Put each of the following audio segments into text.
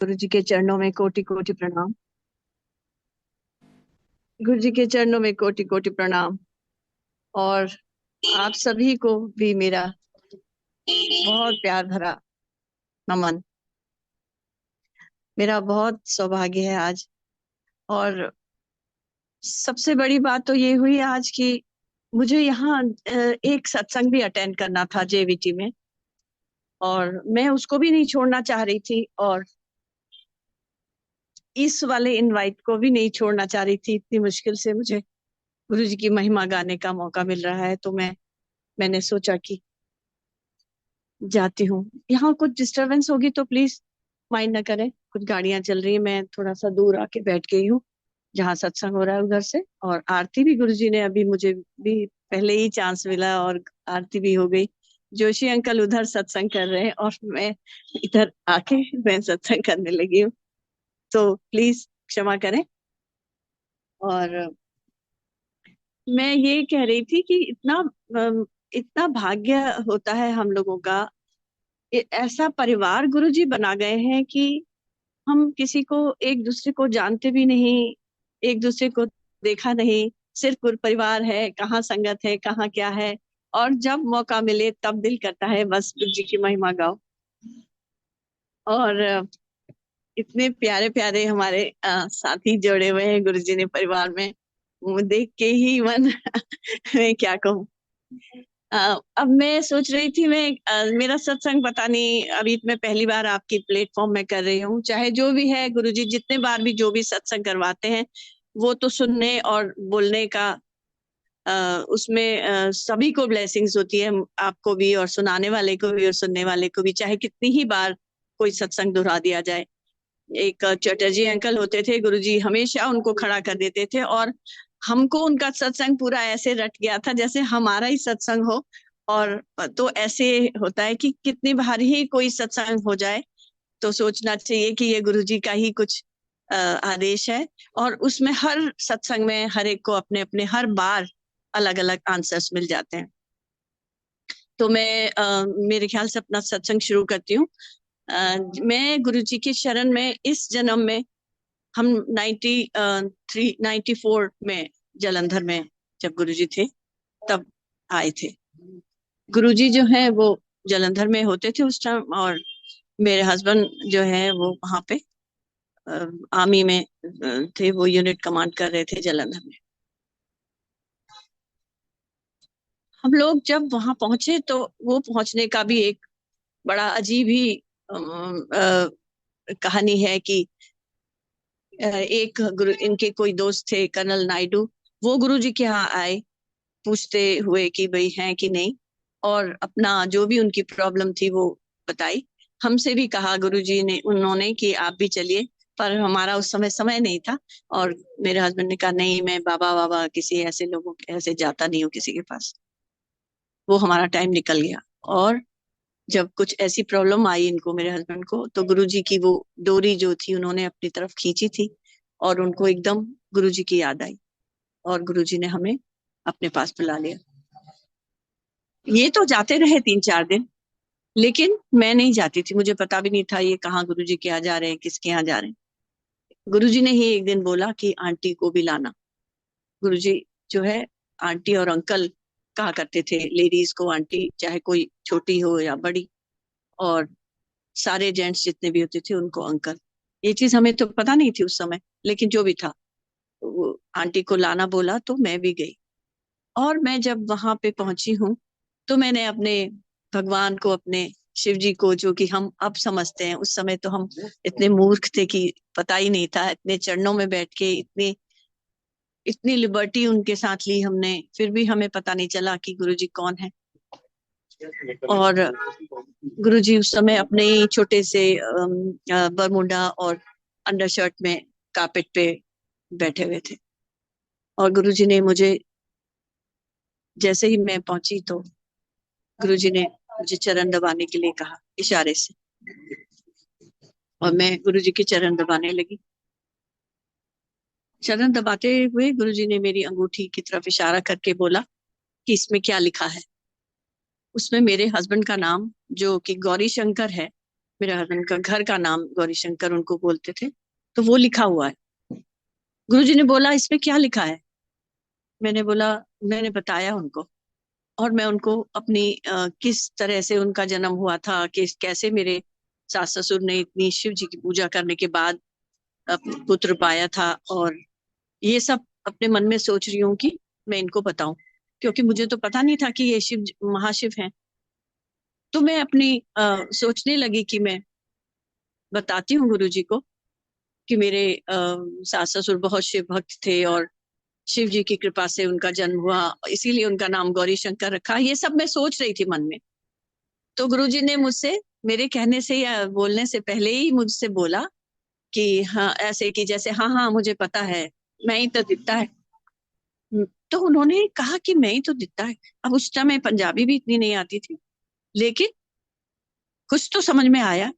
गुरु जी के चरणों में कोटि कोटि प्रणाम। गुरु जी के चरणों में कोटि कोटि प्रणाम। और आप सभी को भी मेरा बहुत प्यार भरा नमन। मेरा बहुत सौभाग्य है आज। और सबसे बड़ी बात तो ये हुई आज की मुझे यहाँ एक सत्संग भी अटेंड करना था जेवीटी में, और मैं उसको भी नहीं छोड़ना चाह रही थी, और इस वाले इनवाइट को भी नहीं छोड़ना चाह रही थी। इतनी मुश्किल से मुझे गुरु जी की महिमा गाने का मौका मिल रहा है, तो मैंने सोचा कि जाती हूँ। यहाँ कुछ डिस्टरबेंस होगी तो प्लीज माइंड ना करें, कुछ गाड़ियां चल रही है। मैं थोड़ा सा दूर आके बैठ गई हूँ जहाँ सत्संग हो रहा है उधर से। और आरती भी गुरुजी ने अभी मुझे भी पहले ही चांस मिला और आरती भी हो गई। जोशी अंकल उधर सत्संग कर रहे हैं और मैं इधर आके मैं सत्संग करने लगी हूँ, तो प्लीज क्षमा करें। और मैं ये कह रही थी कि इतना भाग्य होता है हम लोगों का। ऐसा परिवार गुरुजी बना गए हैं कि हम किसी को एक दूसरे को जानते भी नहीं, एक दूसरे को देखा नहीं, सिर्फ गुरु परिवार है, कहाँ संगत है, कहाँ क्या है। और जब मौका मिले तब दिल करता है बस गुरु जी की महिमा गाओ। और इतने प्यारे प्यारे हमारे साथी जोड़े हुए हैं गुरु जी ने परिवार में, वो देख के ही मन मैं क्या कहूँ। अब मैं सोच रही थी, मेरा सत्संग पता नहीं, अभी मैं पहली बार आपकी प्लेटफॉर्म में कर रही हूँ। चाहे जो भी है गुरुजी जितने बार भी जो भी सत्संग करवाते हैं वो तो सुनने और बोलने का उसमें सभी को ब्लेसिंग्स होती है, आपको भी और सुनाने वाले को भी और सुनने वाले को भी, चाहे कितनी ही बार कोई सत्संग दोहरा दिया जाए। एक चटर्जी अंकल होते थे, गुरुजी हमेशा उनको खड़ा कर देते थे, और हमको उनका सत्संग पूरा ऐसे रट गया था जैसे हमारा ही सत्संग हो। और तो ऐसे होता है कि कितनी बार ही कोई सत्संग हो जाए तो सोचना चाहिए कि ये गुरुजी का ही कुछ आदेश है। और उसमें हर सत्संग में हर एक को अपने अपने हर बार अलग अलग आंसर्स मिल जाते हैं। तो मैं मेरे ख्याल से अपना सत्संग शुरू करती हूँ। मैं गुरु जी की शरण में इस जन्म में, हम 94 में जालंधर में जब गुरु जी थे तब आए थे। गुरु जी जो है वो जालंधर में होते थे उस टाइम, और मेरे हस्बैंड जो है वो वहां पे आर्मी में थे, वो यूनिट कमांड कर रहे थे जालंधर में। हम लोग जब वहां पहुंचे तो वो पहुंचने का भी एक बड़ा अजीब ही कहानी है कि एक गुरु इनके कोई दोस्त थे कर्नल नायडू, वो गुरु जी के यहाँ आए पूछते हुए कि भाई हैं कि नहीं, और अपना जो भी उनकी प्रॉब्लम थी वो बताई। हमसे भी कहा गुरु जी ने उन्होंने कि आप भी चलिए, पर हमारा उस समय समय नहीं था। और मेरे हस्बैंड ने कहा नहीं, मैं बाबा बाबा किसी ऐसे लोगों के ऐसे जाता नहीं हूँ किसी के पास। वो हमारा टाइम निकल गया। और जब कुछ ऐसी प्रॉब्लम आई इनको, मेरे हस्बैंड को, तो गुरुजी की वो डोरी जो थी उन्होंने अपनी तरफ खींची थी, और उनको एकदम गुरुजी की याद आई, और गुरुजी ने हमें अपने पास बुला लिया। ये तो जाते रहे 3-4 दिन, लेकिन मैं नहीं जाती थी, मुझे पता भी नहीं था ये कहाँ गुरुजी के यहाँ जा रहे हैं, किसके यहाँ जा रहे हैं। गुरुजी ने ही एक दिन बोला कि आंटी को भी लाना। गुरुजी जो है आंटी और अंकल कहा करते थे, लेडीज को आंटी, चाहे कोई छोटी हो या बड़ी, और सारे जेंट्स जितने भी होते थे उनको अंकल। ये चीज हमें तो पता नहीं थी उस समय, लेकिन जो भी था वो आंटी को लाना बोला तो मैं भी गई। और मैं जब वहां पे पहुंची हूँ तो मैंने अपने भगवान को, अपने शिव जी को, जो कि हम अब समझते हैं, उस समय तो हम इतने मूर्ख थे कि पता ही नहीं था, इतने चरणों में बैठ के इतनी इतनी लिबर्टी उनके साथ ली हमने, फिर भी हमें पता नहीं चला कि गुरुजी कौन है। और गुरुजी उस समय अपने ही छोटे से बरमुंडा और अंडरशर्ट में कारपेट पे बैठे हुए थे। और गुरुजी ने मुझे, जैसे ही मैं पहुंची तो गुरुजी ने मुझे चरण दबाने के लिए कहा इशारे से, और मैं गुरुजी के चरण दबाने लगी। चरण दबाते हुए गुरुजी ने मेरी अंगूठी की तरफ इशारा करके बोला कि इसमें क्या लिखा है। उसमें मेरे हस्बैंड का नाम, जो कि गौरी शंकर है, मेरे हस्बैंड का घर का नाम गौरी शंकर उनको बोलते थे, तो वो लिखा हुआ है। गुरुजी ने बोला इसमें क्या लिखा है? मैंने बोला, मैंने बताया उनको, और मैं उनको अपनी किस तरह से उनका जन्म हुआ था, किस कैसे मेरे सास ससुर ने इतनी शिव जी की पूजा करने के बाद पुत्र पाया था, और ये सब अपने मन में सोच रही हूँ कि मैं इनको बताऊं, क्योंकि मुझे तो पता नहीं था कि ये महाशिव हैं। तो मैं अपनी सोचने लगी कि मैं बताती हूँ गुरुजी को कि मेरे सास ससुर बहुत शिव भक्त थे, और शिव जी की कृपा से उनका जन्म हुआ, इसीलिए उनका नाम गौरी शंकर रखा। ये सब मैं सोच रही थी मन में। तो गुरुजी ने मुझसे, मेरे कहने से या बोलने से पहले ही मुझसे बोला कि हाँ, ऐसे कि जैसे हाँ हाँ मुझे पता है, मैं ही तो दिखता है। तो उन्होंने कहा कि मैं ही तो दिखता है। अब उस समय पंजाबी भी इतनी नहीं आती थी, लेकिन कुछ तो समझ में आया।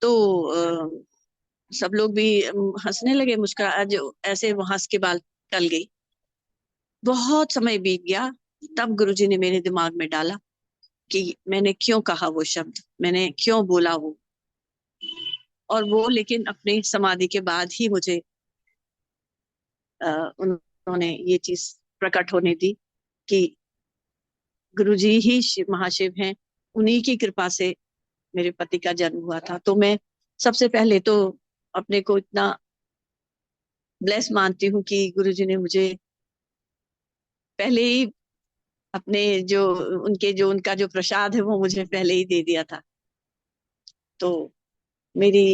तो सब लोग भी हंसने लगे, मुस्कुरा, जो ऐसे वो हंस के बाल टल गई। बहुत समय बीत गया, तब गुरुजी ने मेरे दिमाग में डाला कि मैंने क्यों कहा वो शब्द, मैंने क्यों बोला वो। और वो लेकिन अपनी समाधि के बाद ही मुझे उन्होंने ये चीज प्रकट होने दी कि गुरुजी ही शिव महाशिव हैं। उन्हीं की कृपा से मेरे पति का जन्म हुआ था। तो मैं सबसे पहले तो अपने को इतना ब्लेस मानती हूँ कि गुरुजी ने मुझे पहले ही अपने जो उनके जो उनका जो प्रसाद है वो मुझे पहले ही दे दिया था। तो मेरी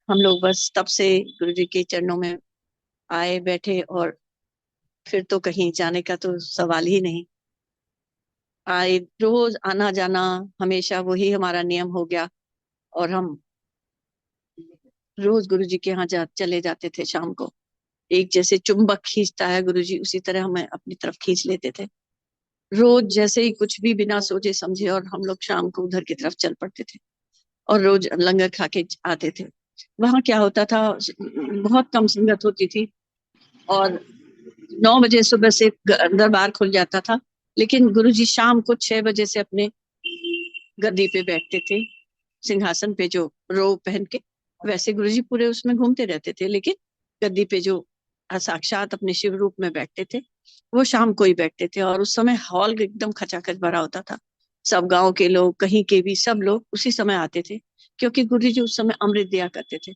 हम लोग बस तब से गुरुजी के चरणों में आए बैठे, और फिर तो कहीं जाने का तो सवाल ही नहीं। आए, रोज आना जाना, हमेशा वही हमारा नियम हो गया। और हम रोज गुरुजी के यहाँ चले जाते थे शाम को। एक जैसे चुंबक खींचता है गुरुजी, उसी तरह हमें अपनी तरफ खींच लेते थे। रोज जैसे ही कुछ भी बिना सोचे समझे, और हम लोग शाम को उधर की तरफ चल पड़ते थे, और रोज लंगर खा के आते थे। वहां क्या होता था, बहुत कम संगत होती थी, और 9 बजे सुबह से दरबार खुल जाता था। लेकिन गुरुजी शाम को 6 बजे से अपने गद्दी पे बैठते थे, सिंहासन पे जो रो पहन के, वैसे गुरुजी पूरे उसमें घूमते रहते थे, लेकिन गद्दी पे जो साक्षात अपने शिव रूप में बैठते थे, वो शाम को ही बैठते थे। और उस समय हॉल एकदम खचाखच भरा होता था। सब गांव के लोग, कहीं के भी सब लोग उसी समय आते थे, क्योंकि गुरु जी उस समय अमृत दिया करते थे।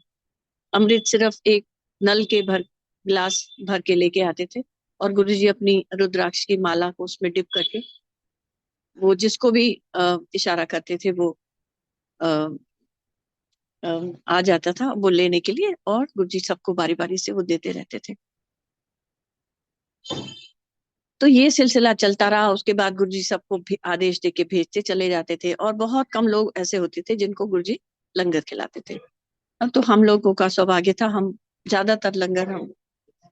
अमृत सिर्फ एक नल के भर गिलास भर के लेके आते थे, और गुरु जी अपनी रुद्राक्ष की माला को उसमें डिप करके, वो जिसको भी इशारा करते थे वो अ, अ, आ जाता था वो लेने के लिए, और गुरुजी सबको बारी बारी से वो देते रहते थे। तो ये सिलसिला चलता रहा। उसके बाद गुरुजी सबको आदेश दे के भेजते चले जाते थे, और बहुत कम लोग ऐसे होते थे जिनको गुरुजी लंगर खिलाते थे। अब तो हम लोगों का सौभाग्य था, हम ज्यादातर लंगर हम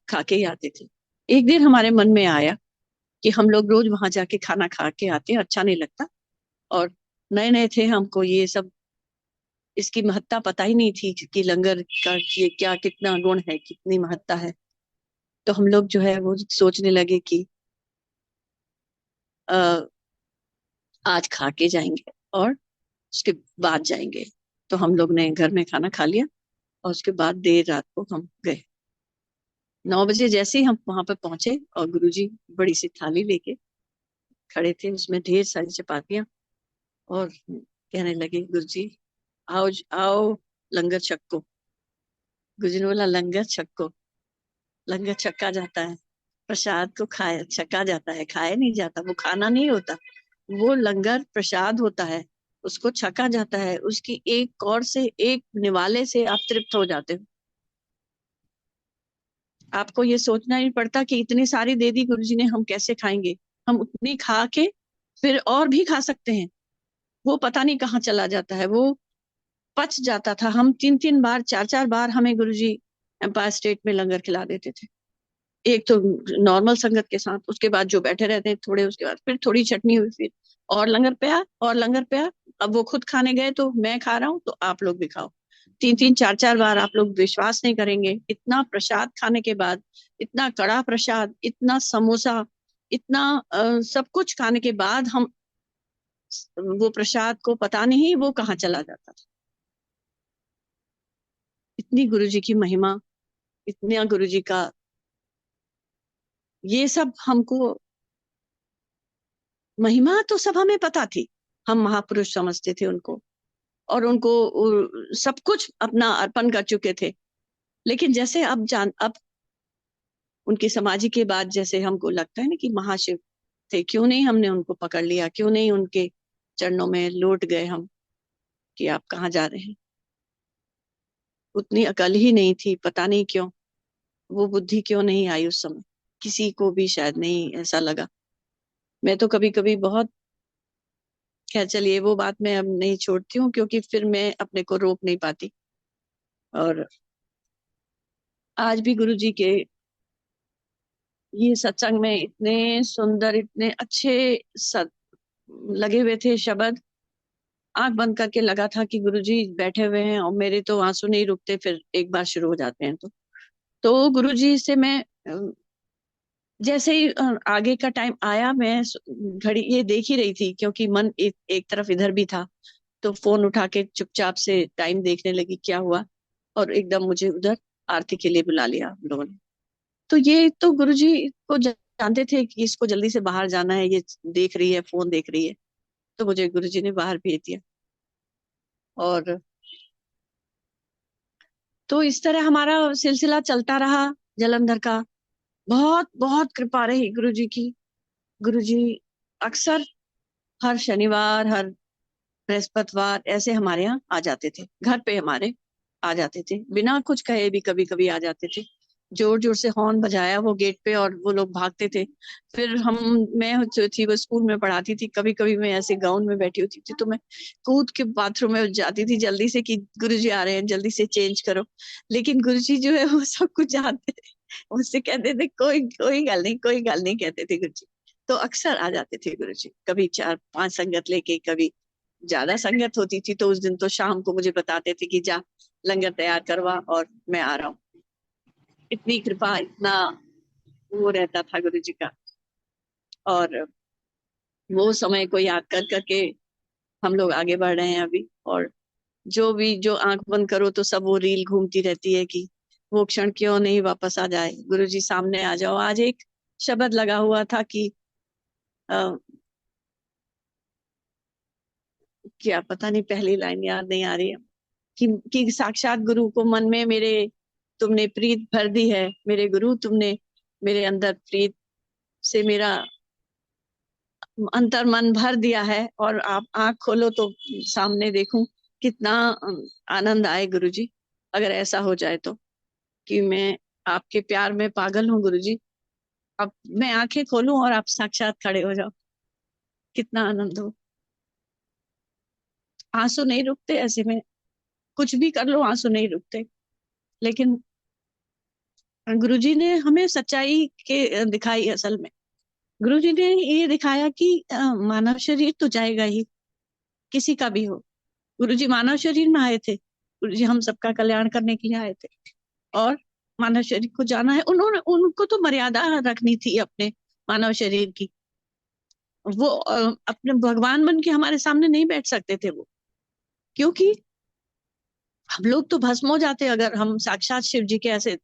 खा के ही आते थे। एक दिन हमारे मन में आया कि हम लोग रोज वहां जाके खाना खा के आते हैं, अच्छा नहीं लगता। और नए नए थे, हमको ये सब इसकी महत्ता पता ही नहीं थी कि लंगर का ये क्या कितना गुण है, कितनी महत्ता है। तो हम लोग जो है वो सोचने लगे कि आ, आज खा के जाएंगे और उसके बाद जाएंगे। तो हम लोग ने घर में खाना खा लिया, और उसके बाद देर रात को हम गए। 9 बजे जैसे ही हम वहां पर पहुंचे, और गुरुजी बड़ी सी थाली लेके खड़े थे, उसमें ढेर सारी चपातियां, और कहने लगे, गुरुजी आओ आओ, लंगर छको। गुरुजी ने बोला, लंगर छको? लंगर छका जाता है? प्रसाद को खाया छका जाता है, खाया नहीं जाता। वो खाना नहीं होता, वो लंगर प्रसाद होता है, उसको छका जाता है। उसकी एक कौर से, एक निवाले से आप तृप्त हो जाते हो। आपको ये सोचना नहीं पड़ता कि इतनी सारी दे दी गुरुजी ने, हम कैसे खाएंगे। हम उतनी खा के फिर और भी खा सकते हैं। वो पता नहीं कहाँ चला जाता है, वो पच जाता था। हम 3 3 बार, 4 4 बार हमें गुरुजी एम्पायर स्टेट में लंगर खिला देते थे। एक तो नॉर्मल संगत के साथ, उसके बाद जो बैठे रहते हैं थोड़े, उसके बाद फिर थोड़ी चटनी हुई, फिर और लंगर पे आ, और लंगर पे आ। अब वो खुद खाने गए तो मैं खा रहा हूँ, तो आप लोग भी खाओ। 3 3 4 4 बार, आप लोग विश्वास नहीं करेंगे, इतना प्रसाद खाने के बाद, इतना कड़ा प्रसाद, इतना समोसा, इतना सब कुछ खाने के बाद हम वो प्रसाद को पता नहीं वो कहाँ चला जाता था। इतनी गुरुजी की महिमा, इतना गुरुजी का ये सब हमको महिमा तो सब हमें पता थी, हम महापुरुष समझते थे उनको, और उनको सब कुछ अपना अर्पण कर चुके थे। लेकिन जैसे अब उनकी समाधि के बाद जैसे हमको लगता है ना कि महाशिव थे, क्यों नहीं हमने उनको पकड़ लिया, क्यों नहीं उनके चरणों में लौट गए हम कि आप कहाँ जा रहे हैं। उतनी अकल ही नहीं थी, पता नहीं क्यों, वो बुद्धि क्यों नहीं आई उस समय, किसी को भी शायद नहीं ऐसा लगा। मैं तो कभी कभी बहुत, खैर चलिए वो बात मैं अब नहीं छोड़ती हूँ, क्योंकि फिर मैं अपने को रोक नहीं पाती। और आज भी गुरु जी के ये सत्संग में इतने सुंदर, इतने अच्छे सत लगे हुए थे शब्द, आंख बंद करके लगा था कि गुरुजी बैठे हुए हैं, और मेरे तो आंसू नहीं रुकते फिर एक बार शुरू हो जाते हैं तो गुरुजी से मैं जैसे ही आगे का टाइम आया, मैं घड़ी ये देख ही रही थी, क्योंकि मन एक तरफ इधर भी था, तो फोन उठा के चुपचाप से टाइम देखने लगी क्या हुआ, और एकदम मुझे उधर आरती के लिए बुला लिया हम लोगों ने। तो ये तो गुरुजी को जानते थे कि इसको जल्दी से बाहर जाना है, ये देख रही है, फोन देख रही है, तो मुझे गुरुजी ने बाहर भेज दिया। और तो इस तरह हमारा सिलसिला चलता रहा जलंधर का। बहुत बहुत कृपा रही गुरुजी की। गुरुजी अक्सर हर शनिवार, हर बृहस्पतिवार ऐसे हमारे यहाँ आ जाते थे, घर पे हमारे आ जाते थे, बिना कुछ कहे भी कभी कभी आ जाते थे। जोर जोर से हॉर्न बजाया वो गेट पे, और वो लोग भागते थे। फिर हम, मैं जो थी वो स्कूल में पढ़ाती थी, कभी कभी मैं ऐसे गाउन में बैठी होती थी तो मैं कूद के बाथरूम में जाती थी जल्दी से कि गुरुजी आ रहे हैं, जल्दी से चेंज करो। लेकिन गुरुजी जो है वो सब कुछ जानते थे, मुझसे कहते थे कोई कोई गल नहीं, कोई गल नहीं, कहते थे गुरुजी। तो अक्सर आ जाते थे गुरुजी, कभी चार पांच संगत लेके, कभी ज्यादा संगत होती थी तो उस दिन तो शाम को मुझे बताते थे कि जा लंगर तैयार करवा और मैं आ रहा हूँ। इतनी कृपा, इतना वो रहता था गुरु जी का। और वो समय को याद कर करके हम लोग आगे बढ़ रहे हैं अभी। और जो भी, जो आंख बंद करो तो सब वो रील घूमती रहती है कि वो क्षण क्यों नहीं वापस आ जाए, गुरु जी सामने आ जाओ। आज एक शब्द लगा हुआ था कि आ, क्या पता नहीं, पहली लाइन याद नहीं आ रही है, कि साक्षात गुरु को मन में मेरे तुमने प्रीत भर दी है, मेरे गुरु तुमने मेरे अंदर प्रीत से मेरा अंतर मन भर दिया है, और आप आंख खोलो तो सामने देखूं, कितना आनंद आए गुरु जी, अगर ऐसा हो जाए तो, कि मैं आपके प्यार में पागल हूँ गुरु जी। अब मैं आंखें खोलूं और आप साक्षात खड़े हो जाओ, कितना आनंद हो। आंसू नहीं रुकते ऐसे में, कुछ भी कर लो आंसू नहीं रुकते। लेकिन गुरुजी ने हमें सच्चाई के दिखाई असल में। गुरुजी ने ये दिखाया कि मानव शरीर तो जाएगा ही, किसी का भी हो। गुरुजी मानव शरीर में आए थे, गुरुजी हम सबका कल्याण करने के लिए आए थे, और मानव शरीर को जाना है। उन्होंने, उनको तो मर्यादा रखनी थी अपने मानव शरीर की। वो अपने भगवान बन के हमारे सामने नहीं बैठ सकते थे वो, क्योंकि हम लोग तो भस्म हो जाते अगर हम साक्षात शिव जी के ऐसे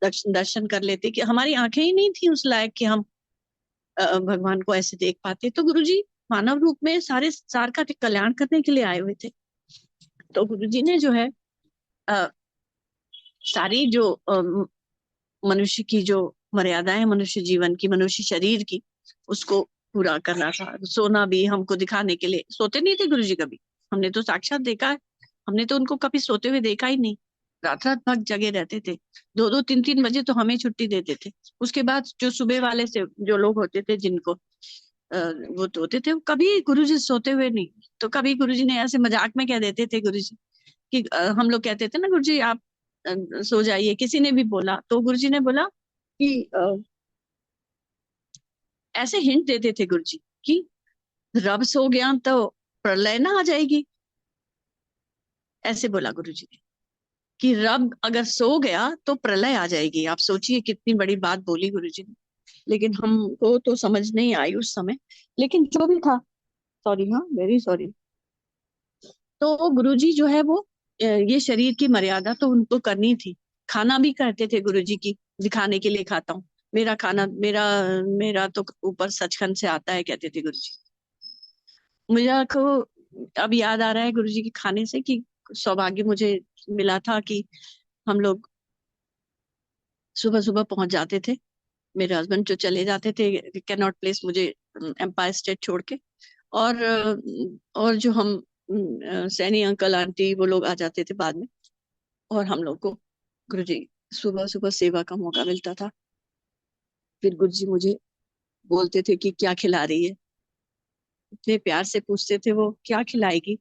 दर्शन कर लेते, कि हमारी आंखें ही नहीं थी उस लायक कि हम भगवान को ऐसे देख पाते। तो गुरुजी मानव रूप में सारे संसार का कल्याण करने के लिए आए हुए थे। तो गुरुजी ने जो है अ, सारी जो मनुष्य की जो मर्यादाएं, मनुष्य जीवन की, मनुष्य शरीर की, उसको पूरा करना था। सोना भी हमको दिखाने के लिए, सोते नहीं थे गुरुजी कभी, हमने तो साक्षात देखा है, हमने तो उनको कभी सोते हुए देखा ही नहीं। रात रात भर जगे रहते थे, दो दो तीन तीन बजे तो हमें छुट्टी देते थे। उसके बाद जो सुबह वाले से जो लोग होते थे जिनको वो तो होते थे, वो कभी गुरुजी सोते हुए नहीं। तो कभी गुरुजी ने ऐसे मजाक में कह देते थे गुरुजी कि हम लोग कहते थे ना गुरुजी आप सो जाइए, किसी ने भी बोला तो गुरुजी ने बोला कि ऐसे हिंट देते थे गुरुजी कि रब सो गया तो प्रलय ना आ जाएगी। ऐसे बोला गुरुजी ने कि रब अगर सो गया तो प्रलय आ जाएगी। आप सोचिए कितनी बड़ी बात बोली गुरुजी ने, लेकिन हमको तो समझ नहीं आई उस समय। लेकिन जो भी था, सॉरी, हाँ वेरी सॉरी। तो गुरुजी जो है वो ये शरीर की मर्यादा तो उनको करनी थी। खाना भी कहते थे गुरुजी की, दिखाने के लिए खाता हूँ, मेरा खाना, मेरा मेरा तो ऊपर सचखंड से आता है, कहते थे गुरुजी। मुझे को अब याद आ रहा है गुरुजी के खाने से कि सौभाग्य मुझे मिला था कि हम लोग सुबह सुबह पहुंच जाते थे। मेरे हस्बैंड जो चले जाते थे कैनॉट प्लेस, मुझे एम्पायर स्टेट छोड़ के, और जो हम सैनी अंकल आंटी वो लोग आ जाते थे बाद में, और हम लोग को गुरुजी सुबह सुबह सेवा का मौका मिलता था। फिर गुरुजी मुझे बोलते थे कि क्या खिला रही है, इतने प्यार से पूछते थे वो क्या खिलाएगी।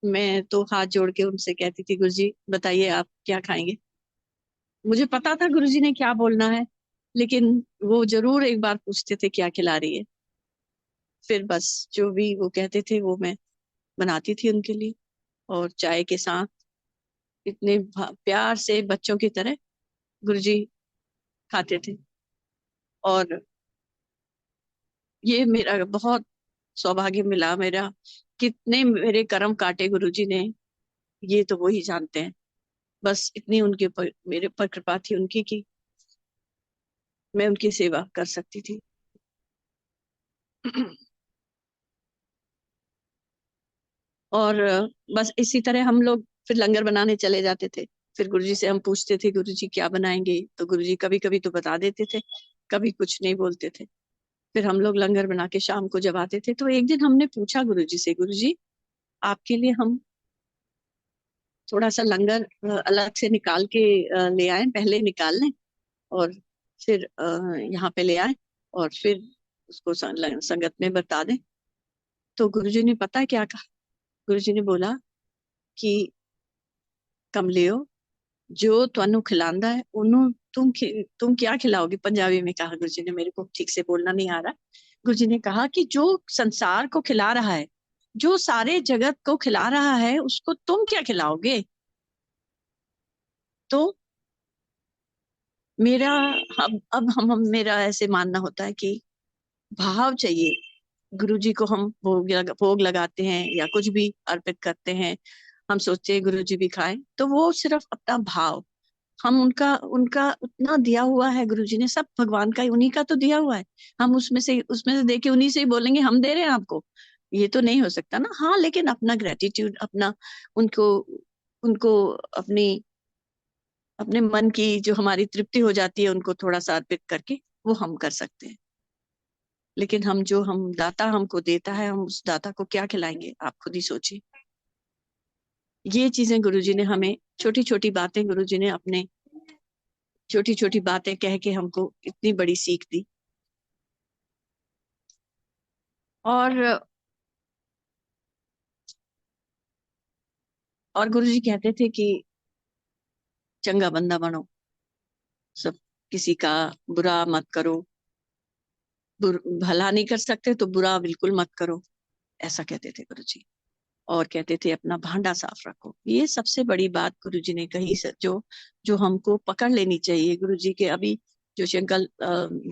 मैं तो हाथ जोड़ के उनसे कहती थी गुरुजी बताइए आप क्या खाएंगे। मुझे पता था गुरुजी ने क्या बोलना है, लेकिन वो जरूर एक बार पूछते थे क्या खिला रही है। फिर बस जो भी वो कहते थे वो मैं बनाती थी उनके लिए, और चाय के साथ इतने प्यार से बच्चों की तरह गुरुजी खाते थे। और ये मेरा बहुत सौभाग्य मिला मेरा, कितने मेरे कर्म काटे गुरुजी ने, ये तो वो ही जानते हैं। बस इतनी उनके ऊपर, मेरे ऊपर कृपा थी उनकी कि मैं उनकी सेवा कर सकती थी। और बस इसी तरह हम लोग फिर लंगर बनाने चले जाते थे। फिर गुरुजी से हम पूछते थे गुरुजी क्या बनाएंगे, तो गुरुजी कभी कभी तो बता देते थे, कभी कुछ नहीं बोलते थे। फिर हम लोग लंगर बना के शाम को जब आते थे, तो एक दिन हमने पूछा गुरुजी से, गुरुजी आपके लिए हम थोड़ा सा लंगर अलग से निकाल के ले आए, पहले निकाल लें और फिर यहाँ पे ले आए, और फिर उसको संगत में बता दें। तो गुरुजी ने पता है क्या कहा, गुरुजी ने बोला कि कमलियो, जो तुहानू खिलांदा है उन्हों तुम क्या खिलाओगे, पंजाबी में कहा गुरुजी ने, मेरे को ठीक से बोलना नहीं आ रहा। गुरुजी ने कहा कि जो संसार को खिला रहा है, जो सारे जगत को खिला रहा है, उसको तुम क्या खिलाओगे। तो मेरा, अब हम मेरा ऐसे मानना होता है कि भाव चाहिए। गुरुजी को हम भोग लगाते हैं या कुछ भी अर्पित करते हैं, हम सोचते हैं गुरुजी भी खाएं, तो वो सिर्फ अपना भाव, हम उनका उनका उतना दिया हुआ है, गुरुजी ने सब भगवान का ही, उन्हीं का तो दिया हुआ है। हम उसमें से दे के उन्हीं से ही बोलेंगे हम दे रहे हैं आपको, ये तो नहीं हो सकता ना। हाँ, लेकिन अपना ग्रेटिट्यूड, अपना उनको उनको अपनी अपने मन की जो हमारी तृप्ति हो जाती है उनको थोड़ा सा अर्पित करके, वो हम कर सकते हैं। लेकिन हम दाता हमको देता है, हम उस दाता को क्या खिलाएंगे, आप खुद ही सोचिए। ये चीजें गुरुजी ने हमें, छोटी छोटी बातें गुरुजी ने अपने, छोटी छोटी बातें कह के हमको इतनी बड़ी सीख दी। और और गुरुजी कहते थे कि चंगा बंदा बनो, सब किसी का बुरा मत करो, भला नहीं कर सकते तो बुरा बिल्कुल मत करो, ऐसा कहते थे गुरुजी। और कहते थे अपना भांडा साफ रखो। ये सबसे बड़ी बात गुरुजी ने कही, जो जो हमको पकड़ लेनी चाहिए। गुरुजी के अभी जो अंकल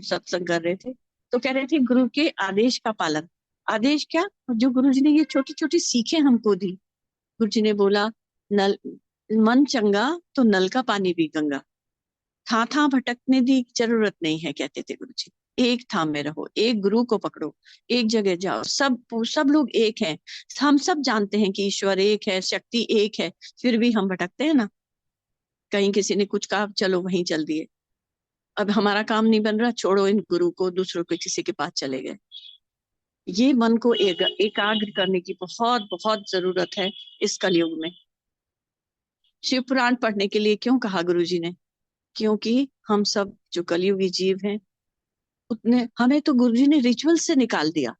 सत्संग कर रहे थे, तो कह रहे थे गुरु के आदेश का पालन। आदेश क्या, जो गुरुजी ने ये छोटी छोटी सीखें हमको दी। गुरुजी ने बोला, नल मन चंगा तो नल का पानी भी गंगा, था भटकने की जरूरत नहीं है, कहते थे गुरुजी। एक थाम में रहो, एक गुरु को पकड़ो, एक जगह जाओ, सब लोग एक हैं। हम सब जानते हैं कि ईश्वर एक है, शक्ति एक है, फिर भी हम भटकते हैं ना। कहीं किसी ने कुछ कहा, चलो वहीं चल दिए, अब हमारा काम नहीं बन रहा, छोड़ो इन गुरु को, दूसरों के किसी के पास चले गए। ये मन को एकाग्र करने की बहुत बहुत जरूरत है इस कलयुग में। शिव पुराण पढ़ने के लिए क्यों कहा गुरुजी ने, क्योंकि हम सब जो कलयुगी जीव हैं, उतने हमें तो गुरुजी ने रिचुअल से निकाल दिया।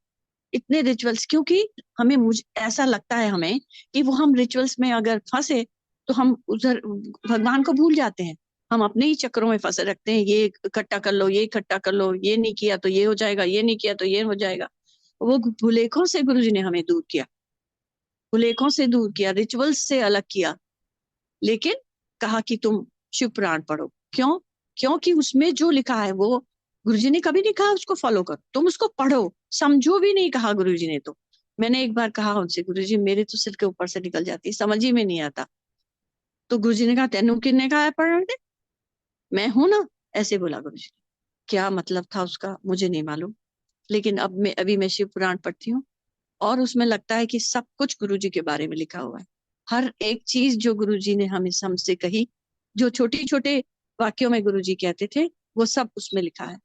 इतने रिचुअल्स, क्योंकि हमें, मुझे ऐसा लगता है हमें कि वो हम रिचुअल्स में अगर फंसे तो हम उधर भगवान को भूल जाते हैं। हम अपने ही चक्रों में फंसे रखते हैं, ये इकट्ठा कर लो, ये इकट्ठा कर लो, ये नहीं किया तो ये हो जाएगा, ये नहीं किया तो ये हो जाएगा। वो भूलेखों से गुरुजी ने हमें दूर किया, भूलेखों से दूर किया, रिचुअल्स से अलग किया। लेकिन कहा कि तुम शिव पुराण पढ़ो। क्यों? क्योंकि उसमें जो लिखा है वो, गुरुजी ने कभी नहीं कहा उसको फॉलो करो, तुम उसको पढ़ो, समझो भी नहीं कहा गुरुजी ने। तो मैंने एक बार कहा उनसे, गुरुजी मेरे तो सिर के ऊपर से निकल जाती, समझ ही में नहीं आता। तो गुरुजी ने कहा तेनू किन्ने कहा है पढ़ने दे, मैं हूं ना, ऐसे बोला गुरुजी। क्या मतलब था उसका मुझे नहीं मालूम, लेकिन अब मैं अभी मैं शिव पुराण पढ़ती हूँ और उसमें लगता है कि सब कुछ गुरुजी के बारे में लिखा हुआ है। हर एक चीज जो गुरुजी ने हमें हमसे कही, जो छोटे छोटे वाक्यों में गुरुजी कहते थे, वो सब उसमें लिखा है।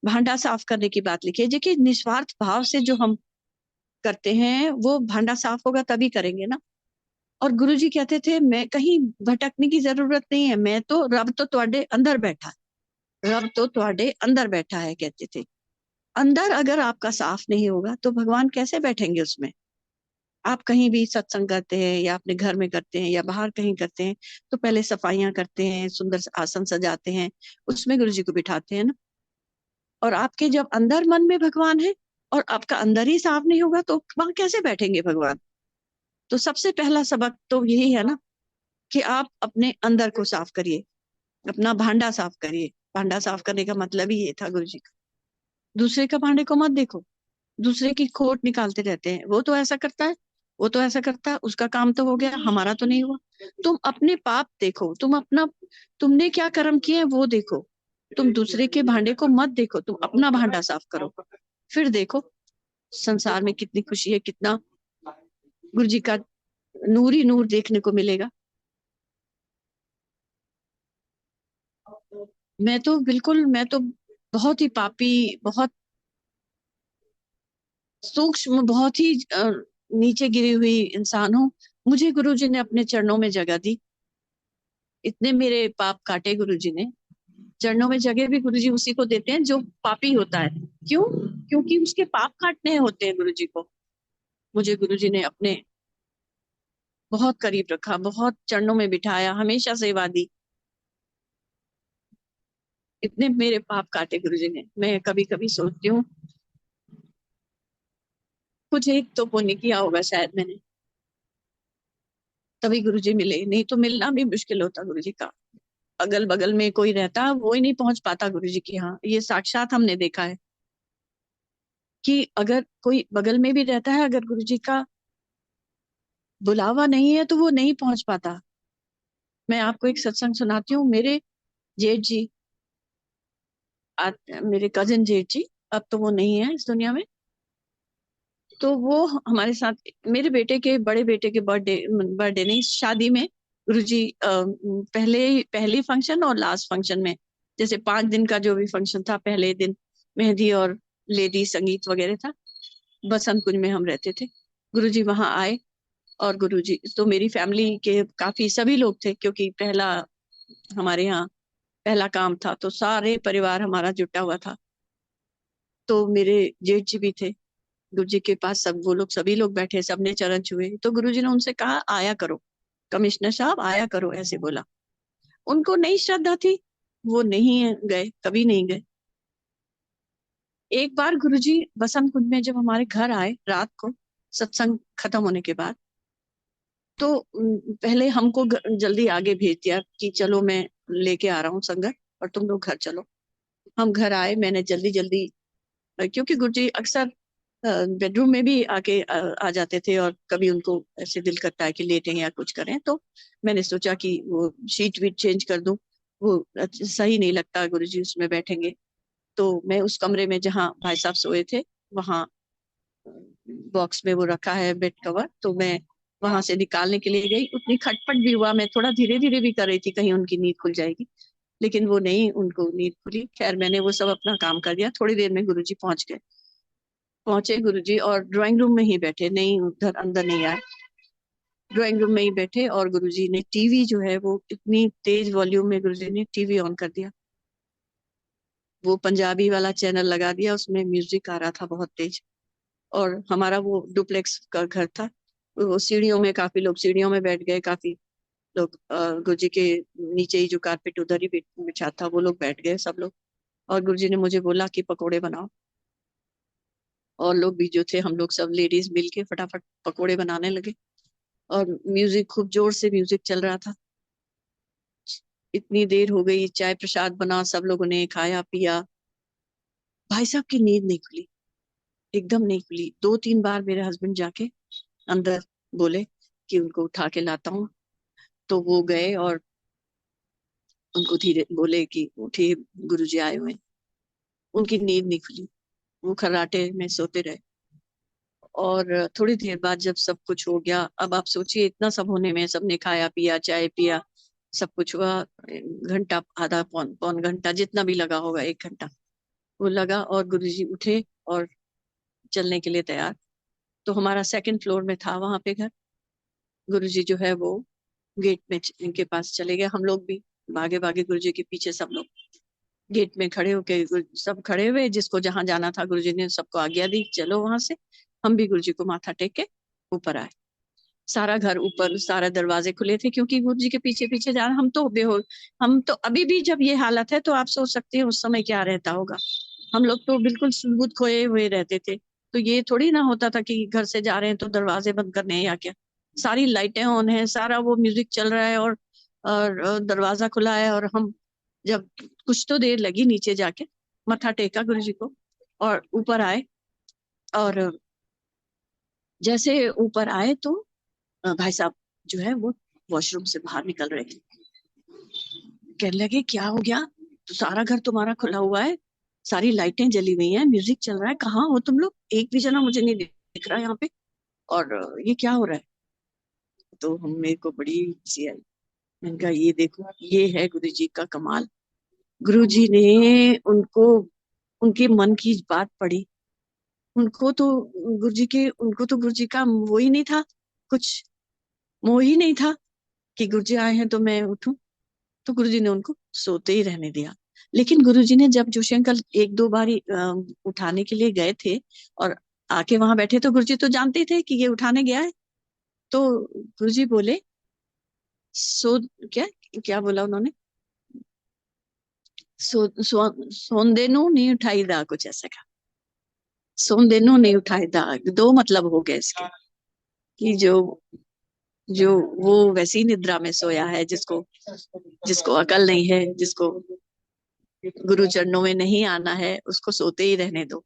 भांडा साफ करने की बात लिखी है। देखिए, निस्वार्थ भाव से जो हम करते हैं वो भांडा साफ होगा तभी करेंगे ना। और गुरुजी कहते थे मैं कहीं भटकने की जरूरत नहीं है, मैं तो रब तो तुम्हारे अंदर बैठा है, रब तो तुम्हारे अंदर बैठा है, कहते थे। अंदर अगर आपका साफ नहीं होगा तो भगवान कैसे बैठेंगे उसमें। आप कहीं भी सत्संग करते हैं या अपने घर में करते हैं या बाहर कहीं करते हैं, तो पहले सफाइयां करते हैं, सुंदर आसन सजाते हैं, उसमें गुरु जी को बिठाते हैं ना। और आपके जब अंदर मन में भगवान है और आपका अंदर ही साफ नहीं होगा तो वहां कैसे बैठेंगे भगवान। तो सबसे पहला सबक तो यही है ना कि आप अपने अंदर को साफ करिए, अपना भांडा साफ करिए। भांडा साफ करने का मतलब ही ये था गुरु जी का। दूसरे का भांडे को मत देखो, दूसरे की खोट निकालते रहते हैं, वो तो ऐसा करता है, वो तो ऐसा करता है, उसका काम तो हो गया, हमारा तो नहीं हुआ। तुम अपने पाप देखो, तुम अपना, तुमने क्या कर्म किए हैं वो देखो। तुम दूसरे के भांडे को मत देखो, तुम अपना भांडा साफ करो, फिर देखो संसार में कितनी खुशी है, कितना गुरु जी का नूर ही नूर देखने को मिलेगा। मैं तो बिल्कुल, मैं तो बहुत ही पापी, बहुत सूक्ष्म, बहुत ही नीचे गिरी हुई इंसान हूँ। मुझे गुरुजी ने अपने चरणों में जगह दी, इतने मेरे पाप काटे गुरुजी ने। चरणों में जगह भी गुरुजी उसी को देते हैं जो पापी होता है। क्यों? क्योंकि उसके पाप काटने होते हैं गुरुजी को। मुझे गुरुजी ने अपने बहुत करीब रखा, बहुत चरणों में बिठाया, हमेशा सेवा दी। इतने मेरे पाप काटे गुरुजी ने। मैं कभी कभी सोचती हूँ कुछ एक तो पुण्य किया होगा शायद मैंने, तभी गुरुजी मिले, नहीं तो मिलना भी मुश्किल होता गुरुजी का। अगल बगल में कोई रहता वो ही नहीं पहुंच पाता गुरु जी के यहाँ। ये साक्षात हमने देखा है कि अगर कोई बगल में भी रहता है, अगर गुरु जी का बुलावा नहीं है तो वो नहीं पहुंच पाता। मैं आपको एक सत्संग सुनाती हूँ। मेरे जेठ जी, मेरे कजिन जेठ जी, अब तो वो नहीं है इस दुनिया में। तो वो हमारे साथ, मेरे बेटे के, बड़े बेटे के बर्थडे, बर्थडे नहीं, शादी में गुरुजी पहले पहली फंक्शन और लास्ट फंक्शन में, जैसे 5 दिन का जो भी फंक्शन था, पहले दिन मेहंदी और लेडी संगीत वगैरह था, बसंत कुंज में हम रहते थे। गुरुजी वहां आए और गुरुजी तो मेरी फैमिली के काफी सभी लोग थे, क्योंकि पहला हमारे यहाँ पहला काम था, तो सारे परिवार हमारा जुटा हुआ था। तो मेरे जेठ जी भी थे, गुरु जी के पास सब वो लोग, सभी लोग बैठे, सबने चरण छुए। तो गुरु जी ने उनसे कहा आया करो, कमिश्नर साहब आया करो, ऐसे बोला। उनको नहीं श्रद्धा थी, वो नहीं गए, कभी नहीं गए। एक बार गुरु जी बसंत कुंज में जब हमारे घर आए रात को, सत्संग खत्म होने के बाद, तो पहले हमको जल्दी आगे भेज दिया कि चलो मैं लेके आ रहा हूँ संगत और तुम लोग घर चलो। हम घर आए, मैंने जल्दी जल्दी, क्योंकि गुरुजी अक्सर बेडरूम में भी आके आ जाते थे, और कभी उनको ऐसे दिल करता है कि लेटें या कुछ करें, तो मैंने सोचा कि वो शीट वीट चेंज कर दूं, वो सही नहीं लगता गुरुजी उसमें बैठेंगे। तो मैं उस कमरे में जहाँ भाई साहब सोए थे, वहाँ बॉक्स में वो रखा है बेड कवर, तो मैं वहां से निकालने के लिए गई। उतनी खटपट भी हुआ, मैं थोड़ा धीरे धीरे भी कर रही थी कहीं उनकी नींद खुल जाएगी, लेकिन वो नहीं, उनको नींद खुली। खैर मैंने वो सब अपना काम कर दिया, थोड़ी देर में गुरुजी पहुंच गए। पहुंचे गुरुजी और ड्राइंग रूम में ही बैठे, नहीं उधर अंदर नहीं आए, ड्राइंग रूम में ही बैठे। और गुरुजी ने टीवी जो है वो इतनी तेज वॉल्यूम में गुरुजी ने टीवी ऑन कर दिया, वो पंजाबी वाला चैनल लगा दिया, उसमें म्यूजिक आ रहा था बहुत तेज। और हमारा वो डुप्लेक्स का घर था, वो सीढ़ियों में, काफी लोग सीढ़ियों में बैठ गए, काफी लोग गुरुजी के नीचे ही जो कारपेट उधर ही बिछा था, वो लोग बैठ गए सब लोग। और गुरुजी ने मुझे बोला कि पकोड़े बनाओ। और लोग भी जो थे, हम लोग सब लेडीज मिलके फटाफट पकोड़े बनाने लगे। और म्यूजिक, खूब जोर से म्यूजिक चल रहा था। इतनी देर हो गई, चाय प्रसाद बना, सब लोगों ने खाया पिया। भाई साहब की नींद नहीं खुली, एकदम नहीं खुली। 2-3 बार मेरे हस्बैंड जाके अंदर बोले कि उनको उठा के लाता हूँ। तो वो गए और उनको धीरे बोले कि उठिए, गुरुजी आए हुए हैं। उनकी नींद नहीं खुली, वो खर्राटे में सोते रहे। और थोड़ी देर बाद जब सब कुछ हो गया, अब आप सोचिए इतना सब होने में सबने खाया पिया, चाय पिया, सब कुछ हुआ, घंटा आधा पौन पौन घंटा जितना भी लगा होगा, 1 घंटा वो लगा, और गुरुजी उठे और चलने के लिए तैयार। तो हमारा सेकंड फ्लोर में था वहां पे घर। गुरुजी जो है वो गेट में इनके पास चले गए, हम लोग भी भागे भागे गुरुजी के पीछे, सब लोग गेट में खड़े होके, सब खड़े हुए, जिसको जहां जाना था गुरुजी ने सबको आज्ञा दी, चलो वहां से। हम भी गुरुजी को माथा टेक के ऊपर आए। सारा घर ऊपर, सारे दरवाजे खुले थे, क्योंकि गुरुजी के पीछे पीछे जा रहे, हम तो बेहोश। हम तो अभी भी जब ये हालत है तो आप सोच सकते हैं उस समय क्या रहता होगा। हम लोग तो बिल्कुल सुबुत खोए हुए रहते थे। तो ये थोड़ी ना होता था कि घर से जा रहे हैं तो दरवाजे बंद करने हैं या क्या। सारी लाइटें ऑन है, सारा वो म्यूजिक चल रहा है, और दरवाजा खुला है, और हम जब कुछ तो देर लगी नीचे जाके, मत्था टेका गुरुजी को और ऊपर आए। और जैसे ऊपर आए तो भाई साहब जो है वो वॉशरूम से बाहर निकल रहे थे। कहने लगे क्या हो गया, तो सारा घर तुम्हारा खुला हुआ है, सारी लाइटें जली हुई हैं, म्यूजिक चल रहा है, कहाँ हो तुम लोग, एक भी जना मुझे नहीं दिख रहा यहाँ पे, और ये क्या हो रहा है। तो हम मेरे को बड़ी हंसी आई। मैंने कहा ये देखो, ये है गुरु जी का कमाल। गुरु जी ने उनको, उनके मन की बात पड़ी। उनको तो उनको तो गुरु जी का वो ही नहीं था, कुछ मोह ही नहीं था कि गुरु जी आए हैं तो मैं उठूं। तो गुरुजी ने उनको सोते ही रहने दिया। लेकिन गुरुजी ने जब जोशी अंकल एक दो बार उठाने के लिए गए थे और आके वहां बैठे, तो गुरुजी तो जानते ही थे कि ये उठाने गया है। तो गुरुजी बोले, सो क्या क्या बोला उन्होंने, सोंदेनु नहीं उठाई दा, कुछ ऐसा कहा। सोंदेनु नहीं उठाई दा, दो मतलब हो गए इसके, कि जो जो वो वैसी निद्रा में सोया है, जिसको जिसको अकल नहीं है, जिसको गुरु चरणों में नहीं आना है, उसको सोते ही रहने दो।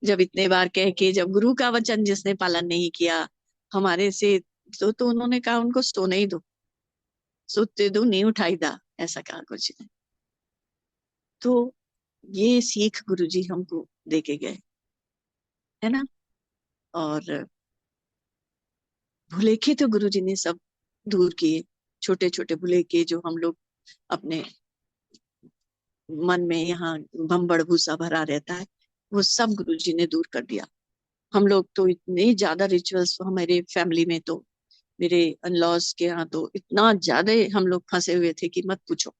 जब इतने बार कह के, जब गुरु का वचन जिसने पालन नहीं किया हमारे से, तो उन्होंने कहा उनको सोने ही दो, सोते दो, नहीं उठाई दा, ऐसा कहा कुछ ने। तो ये सीख गुरुजी हमको दे के गए, है ना। और भुलेखे तो गुरुजी ने सब दूर किए, छोटे छोटे भुलेखे जो हम लोग अपने मन में यहाँ भंबड़ भूसा भरा रहता है, वो सब गुरुजी ने दूर कर दिया। हम लोग तो इतने ज्यादा रिचुअल्स हमारे फैमिली में, तो मेरे अनलॉज के यहाँ तो इतना ज्यादा हम लोग फंसे हुए थे कि मत पूछो।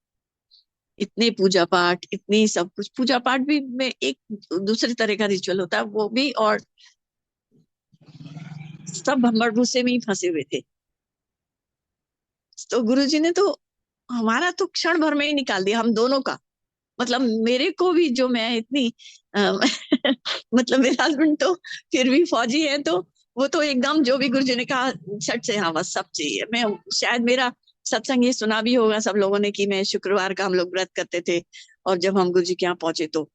इतने पूजा पाठ, इतनी सब कुछ, पूजा पाठ भी में एक दूसरे तरह का रिचुअल होता है वो भी, और सब भंबर भूसे में ही फंसे हुए थे। तो गुरुजी ने तो हमारा तो क्षण भर में ही निकाल दिया, हम दोनों का। मतलब मेरे को भी, जो मैं इतनी मतलब मेरा हस्बैंड तो फिर भी फौजी है, तो वो तो एकदम जो भी गुरुजी ने कहा छट से हाँ बस सब चाहिए। मैं शायद मेरा सत्संग ये सुना भी होगा सब लोगों ने कि मैं शुक्रवार का हम लोग व्रत करते थे, और जब हम गुरुजी के यहाँ पहुंचे तो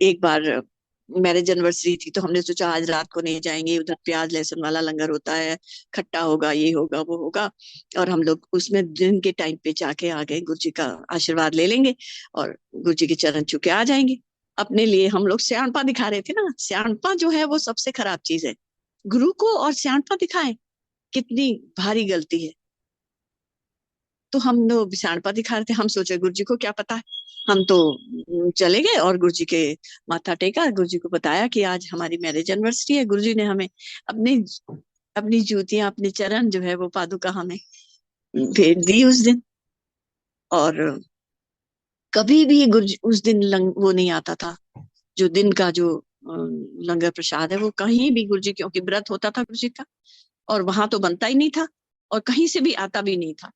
एक बार मैरिज एनिवर्सरी थी, तो हमने सोचा आज रात को नहीं जाएंगे, उधर प्याज लहसुन वाला लंगर होता है, खट्टा होगा, ये होगा वो होगा, और हम लोग उसमें दिन के टाइम पे जाके आ गए, गुरु जी का आशीर्वाद ले लेंगे और गुरु जी के चरण छू के आ जाएंगे। अपने लिए हम लोग सियाणपा दिखा रहे थे ना, सियाणपा जो है वो सबसे खराब चीज है। गुरु को और सियाणपा दिखाएं, कितनी भारी गलती है। तो हम लोग सियाणपा दिखा रहे थे, हम सोचे गुरु जी को क्या पता है। हम तो चले गए और गुरु जी के माथा टेका, गुरु जी को बताया कि आज हमारी मैरिज एनिवर्सरी है। गुरु जी ने हमें अपनी अपनी जूतियां, अपने चरण जो है वो पादुका हमें भेंट दी उस दिन। और कभी भी उस दिन वो नहीं आता था, जो दिन का जो लंगर प्रसाद है वो कहीं भी गुरु जी, क्योंकि व्रत होता था गुरु जी का, और वहां तो बनता ही नहीं था, और कहीं से भी आता भी नहीं था।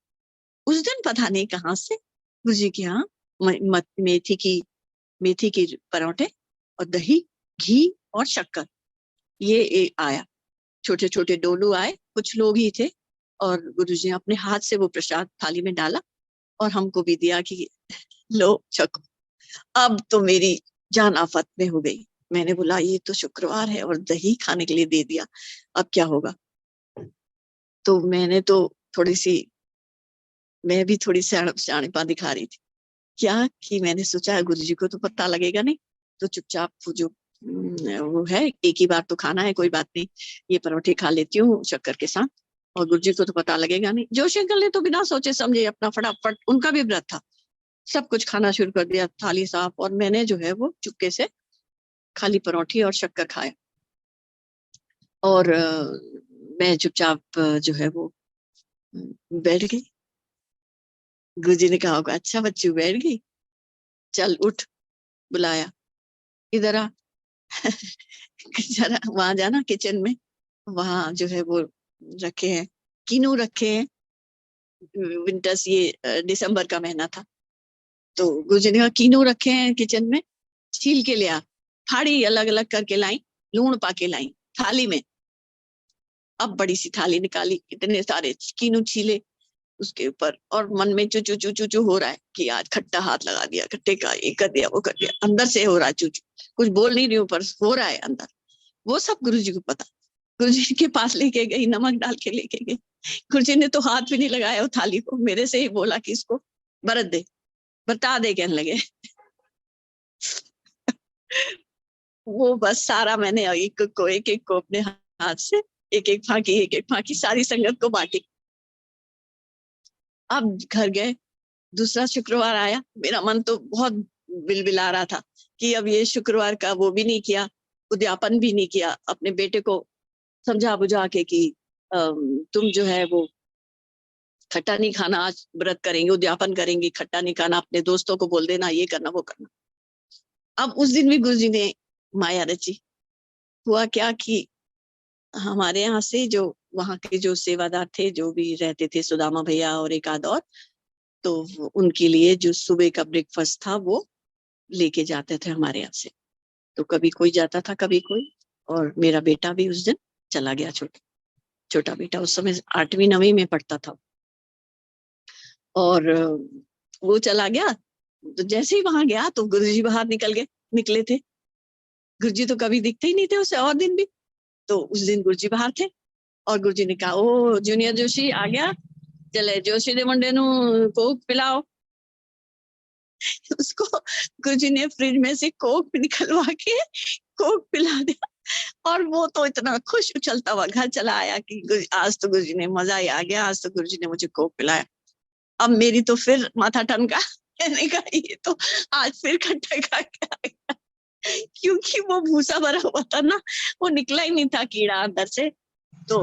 उस दिन पता नहीं कहाँ से गुरु जी के यहाँ मेथी की पराठे और दही, घी और शक्कर, ये आया। छोटे छोटे डोलू आए, कुछ लोग ही थे, और गुरु जी ने अपने हाथ से वो प्रसाद थाली में डाला और हमको भी दिया कि लो छको। अब तो मेरी जान आफत में हो गई। मैंने बोला ये तो शुक्रवार है और दही खाने के लिए दे दिया, अब क्या होगा। तो मैंने तो थोड़ी सी मैं भी थोड़ी सियाणपा दिखा रही थी क्या कि मैंने सोचा गुरु जी को तो पता लगेगा नहीं, तो चुपचाप वो जो वो है, एक ही बार तो खाना है, कोई बात नहीं, ये परोठे खा लेती हूँ शक्कर के साथ, और गुरु जी को तो पता लगेगा नहीं। जोशी अंकल ने तो बिना सोचे समझे अपना फटाफट, उनका भी व्रत था, सब कुछ खाना शुरू कर दिया, थाली साफ, और मैंने जो है वो चुपके से खाली परोठी और शक्कर खाया। और मैं चुपचाप जो है वो बैठ गई। गुरुजी ने कहा होगा अच्छा बच्चू बैठ गई, चल उठ, बुलाया, इधर आ। जरा वहां जाना किचन में, वहां जो है वो रखे हैं कीनू रखे हैं, विंटर्स, ये दिसंबर का महीना था, तो गुरुजी ने कहा कीनू रखे हैं किचन में, छील के लिया, फाड़ी अलग अलग करके लाई, लूण पाके लाई थाली में। अब बड़ी सी थाली निकाली, इतने सारे कीनू छीले उसके ऊपर, और मन में चू चू चू चू चू हो रहा है कि आज खट्टा हाथ लगा दिया, खट्टे का ये कर दिया वो कर दिया, अंदर से हो रहा है चू चू, कुछ बोल नहीं रही हूँ पर हो रहा है अंदर। वो सब गुरुजी को पता। गुरुजी के पास लेके गई, नमक डाल के लेके गई, गुरुजी ने तो हाथ भी नहीं लगाया वो थाली को, मेरे से ही बोला कि इसको बरत दे, बता दे, कहने लगे। वो बस सारा मैंने एक एक को अपने हाथ से एक एक फाकी सारी संगत को बांटी। अब घर गए, दूसरा शुक्रवार आया, मेरा मन तो बहुत बिलबिला रहा था कि अब ये शुक्रवार का वो भी नहीं किया, उद्यापन भी नहीं किया, अपने बेटे को समझा बुझा के कि तुम जो है वो खट्टा नहीं खाना, आज व्रत करेंगे, उद्यापन करेंगे, खट्टा नहीं खाना, अपने दोस्तों को बोल देना, ये करना वो करना। अब उस दिन भी गुरुजी ने माया रची। हुआ क्या कि हमारे यहाँ से जो वहाँ के जो सेवादार थे, जो भी रहते थे, सुदामा भैया और एक आध और, तो उनके लिए जो सुबह का ब्रेकफास्ट था वो लेके जाते थे हमारे यहाँ से। तो कभी कोई जाता था, कभी कोई, और मेरा बेटा भी उस दिन चला गया, छोटा बेटा उस समय 8वीं 9वीं में पढ़ता था, और वो चला गया। तो जैसे ही वहां गया तो गुरुजी बाहर निकले थे। गुरुजी तो कभी दिखते ही नहीं थे उसे, और दिन भी। तो उस दिन गुरुजी बाहर थे, और गुरुजी ने कहा ओ जूनियर जोशी आ गया, चले जोशी दे मुंडे नु कोक पिलाओ। उसको गुरुजी ने फ्रिज में से कोक निकलवा के कोक पिला दिया, और वो तो इतना खुश उछलता हुआ घर चला आया कि आज तो गुरुजी ने मजा ही आ गया, आज तो गुरुजी ने मुझे कोक पिलाया। अब मेरी तो फिर माथा ठनका, कहने का ये तो आज फिर खट्टा खा के आ गया, क्योंकि वो भूसा भरा हुआ था ना, वो निकला ही नहीं था कीड़ा अंदर से। तो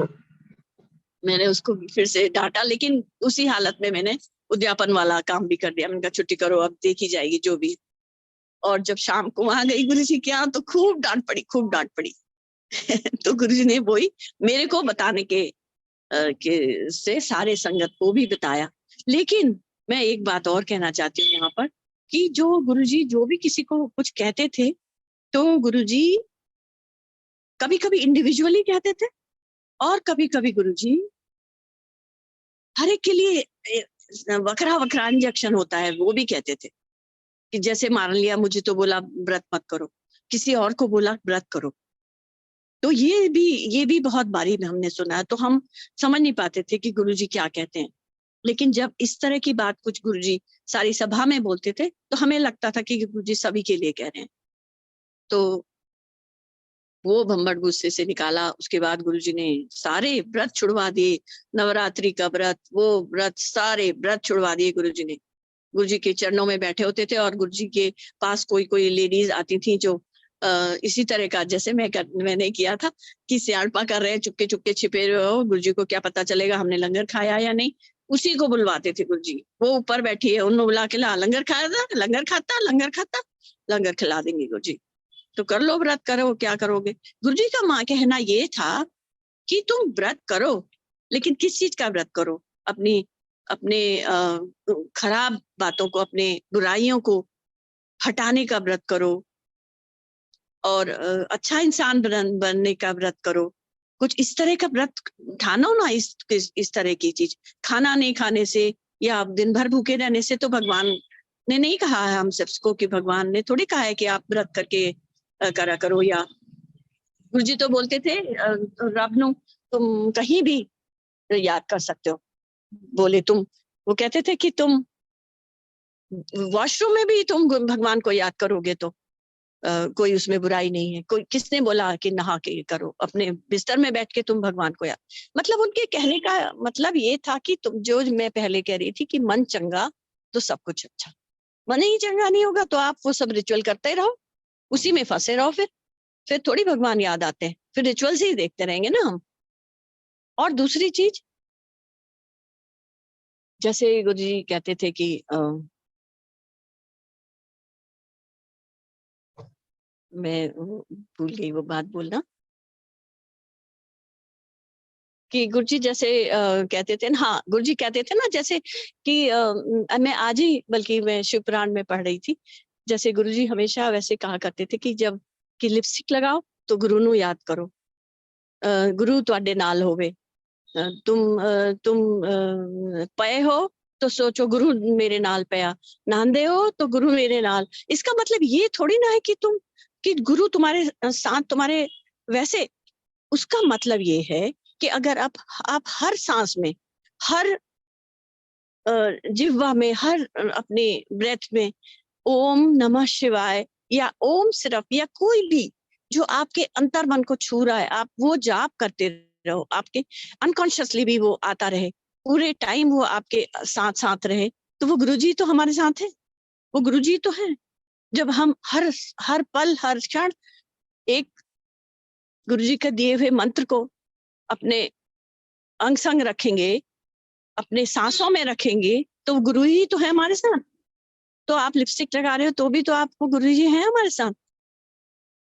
मैंने उसको फिर से डांटा, लेकिन उसी हालत में मैंने उद्यापन वाला काम भी कर दिया। मैंने कहा छुट्टी करो, अब देखी जाएगी जो भी। और जब शाम को वहां गई गुरु जी के यहाँ, तो खूब डांट पड़ी, खूब डांट पड़ी। तो गुरु जी ने वही मेरे को बताने के से सारे संगत को भी बताया। लेकिन मैं एक बात और कहना चाहती हूँ यहाँ पर, कि जो गुरुजी जो भी किसी को कुछ कहते थे, तो गुरुजी कभी कभी इंडिविजुअली कहते थे, और कभी कभी गुरुजी हर एक के लिए वखरा वखरा इंजेक्शन होता है वो भी कहते थे, कि जैसे मान लिया मुझे तो बोला व्रत मत करो, किसी और को बोला व्रत करो। तो ये भी बहुत बारी में हमने सुना है, तो हम समझ नहीं पाते थे कि गुरुजी क्या कहते हैं। लेकिन जब इस तरह की बात कुछ गुरुजी सारी सभा में बोलते थे, तो हमें लगता था कि गुरुजी सभी के लिए कह रहे हैं। तो वो भम्बड़ गुस्से से निकाला। उसके बाद गुरुजी ने सारे व्रत छुड़वा दिए, नवरात्रि का व्रत, वो व्रत, सारे व्रत छुड़वा दिए गुरुजी ने। गुरुजी के चरणों में बैठे होते थे, और गुरुजी के पास कोई कोई लेडीज आती थी जो इसी तरह का, जैसे मैंने किया था, कि सियाणपा कर रहे हैं, चुपके चुपके छिपे रहो, गुरुजी को क्या पता चलेगा हमने लंगर खाया या नहीं। उसी को बुलवाते थे गुरुजी, वो ऊपर बैठी है, उन्होंने बुला के ला, लंगर खाया था, लंगर खाता, लंगर खाता, लंगर खिला देंगे गुरुजी, तो कर लो व्रत, करो क्या करोगे। गुरुजी का माँ कहना ये था कि तुम व्रत करो, लेकिन किस चीज का व्रत करो? अपनी अपने खराब बातों को, अपने बुराइयों को हटाने का व्रत करो, और अच्छा इंसान बनने का व्रत करो। कुछ इस तरह का व्रत ठानो ना। इस तरह की चीज, खाना नहीं खाने से या दिन भर भूखे रहने से तो भगवान ने नहीं कहा है हम सबको, कि भगवान ने थोड़ी कहा है कि आप व्रत करके करा करो। या गुरुजी तो बोलते थे रब नु तुम कहीं भी याद कर सकते हो। बोले तुम, वो कहते थे कि तुम वॉशरूम में भी तुम भगवान को याद करोगे तो कोई उसमें बुराई नहीं है। कोई किसने बोला कि नहा के करो, अपने बिस्तर में बैठ के तुम भगवान को याद। मतलब उनके कहने का मतलब ये था कि तुम, जो मैं पहले कह रही थी कि मन चंगा तो सब कुछ अच्छा, मन ही चंगा नहीं होगा तो आप वो सब रिचुअल करते रहो, उसी में फंसे रहो, फिर थोड़ी भगवान याद आते हैं, फिर रिचुअल्स ही देखते रहेंगे ना हम। और दूसरी चीज, जैसे गुरु जी कहते थे कि मैं भूल गई वो बात बोलना, कि गुरुजी जैसे कहते थे ना, हाँ गुरुजी कहते थे ना, जैसे कि मैं आज ही बल्कि मैं शिव पुराण में पढ़ रही थी, जैसे गुरुजी हमेशा वैसे कहा करते थे कि जब कि लिपस्टिक लगाओ तो गुरु नु याद करो, गुरु ਤੁਹਾਡੇ नाल होवे, तुम पए हो तो सोचो गुरु मेरे नाल पया, नहांदे हो तो गुरु मेरे नाल। इसका मतलब ये थोड़ी ना है कि तुम, कि गुरु तुम्हारे साथ तुम्हारे, वैसे उसका मतलब ये है कि अगर आप हर सांस में, हर जिह्वा में, हर अपने ब्रेथ में ओम नमः शिवाय या ओम सिर्फ या कोई भी जो आपके अंतर मन को छू रहा है, आप वो जाप करते रहो, आपके अनकॉन्शियसली भी वो आता रहे, पूरे टाइम वो आपके साथ साथ रहे, तो वो गुरुजी तो हमारे साथ है, वो गुरुजी तो है। जब हम हर हर पल हर क्षण एक गुरुजी के दिए हुए मंत्र को अपने अंग संग रखेंगे, अपने सांसों में रखेंगे, तो गुरु ही तो है हमारे साथ। तो आप लिपस्टिक लगा रहे हो तो भी तो आपको गुरु जी हैं हमारे साथ,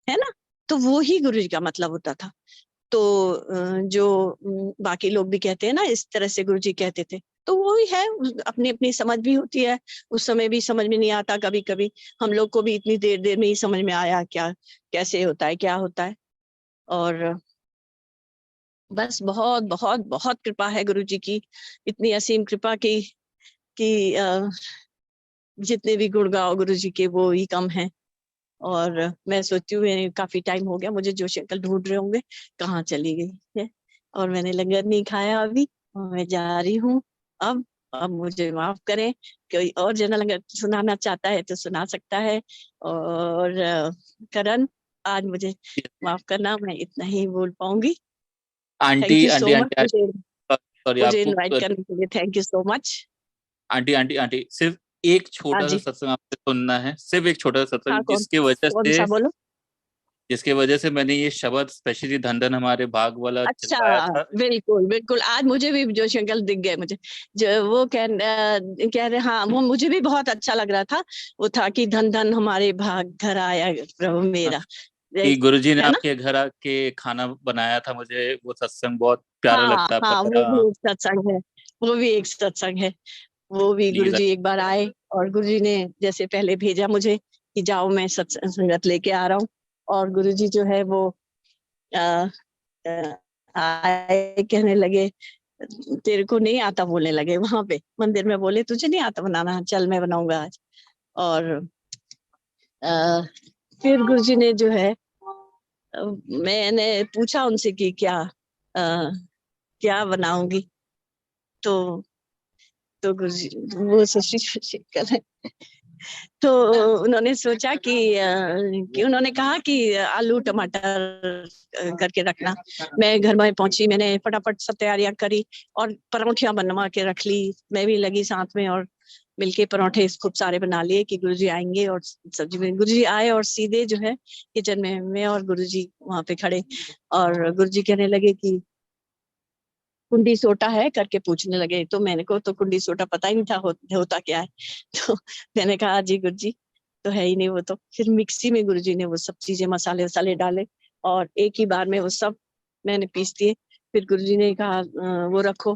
है ना। तो वो ही गुरु जी का मतलब होता था। तो जो बाकी लोग भी कहते हैं ना इस तरह से गुरु जी कहते थे, तो वो ही है, अपनी अपनी समझ भी होती है। उस समय भी समझ में नहीं आता, कभी कभी हम लोग को भी इतनी देर देर में ही समझ में आया क्या कैसे होता है, क्या होता है। और बस बहुत बहुत बहुत कृपा है गुरु जी की, इतनी असीम कृपा की कि जितने भी गुण गाओ गुरु जी के वो ही कम है। और मैं सोचती हूँ काफी टाइम हो गया, मुझे जोशी अंकल ढूंढ रहे होंगे कहाँ चली गई है, और मैंने लंगर नहीं खाया अभी, और मैं जा रही हूँ अब। अब मुझे माफ करें, कोई और जना लंगर सुनाना चाहता है तो सुना सकता है। और करण, आज मुझे माफ करना, मैं इतना ही बोल पाऊंगी। Aunty thank you aunty so much, aunty sorry मुझे आपको, इनवाइट करने के लिए thank you so much. Aunty aunty aunty सिर्फ एक हाँ छोटा सा जी, सत्संग आपसे सुनना है, सिर्फ एक छोटा सा हाँ सत्संग, कौन कौन सा बोलो। जिसके वजह से मैंने ये शब्द स्पेशली धन धन हमारे भाग वाला अच्छा, चिल्लाया था। बिल्कुल बिल्कुल, आज मुझे भी जोशी अंकल दिख गए मुझे, जो वो कह रहे, हाँ वो मुझे भी बहुत अच्छा लग रहा था। वो था कि धन धन हमारे भाग घर आया प्रभु हाँ, मेरा, कि गुरुजी ने है ना। आपके घर आके खाना बनाया था, मुझे वो सत्संग बहुत प्यारा हाँ लगता है आपका हाँ, वो बड़ा। भी एक सत्संग है, वो भी एक सत्संग है। वो भी प्लीज। गुरुजी एक बार आए, और गुरुजी ने जैसे पहले भेजा मुझे कि जाओ मैं संगत लेके आ रहा हूँ, और गुरुजी जो है वो आ, आए, कहने लगे तेरे को नहीं आता, बोलने लगे वहां पे मंदिर में, बोले तुझे नहीं आता बनाना, चल मैं बनाऊंगा आज। और आ, फिर गुरुजी ने जो है, मैंने पूछा उनसे कि क्या क्या बनाऊंगी, तो गुरुजी, वो सुश्री कल है, तो उन्होंने सोचा कि उन्होंने कहा कि आलू टमाटर करके रखना। मैं घर में पहुंची, मैंने फटाफट सब तैयारियां करी और पराठियां बनवा के रख ली, मैं भी लगी साथ में, और मिलके पराठे खूब सारे बना लिए कि गुरुजी आएंगे। और सब्जी में गुरुजी आए, और सीधे जो है किचन में मैं और गुरुजी वहां पे खड़े, और गुरुजी कहने लगे कि कुंडी सोटा है करके पूछने लगे, तो मैंने को तो कुंडी सोटा पता ही नहीं था होता क्या है। तो मैंने कहा जी गुरुजी तो है ही नहीं वो। तो फिर मिक्सी में गुरुजी ने वो सब चीजें मसाले वसाले डाले, और एक ही बार में वो सब मैंने पीस दिए। फिर गुरुजी ने कहा वो रखो,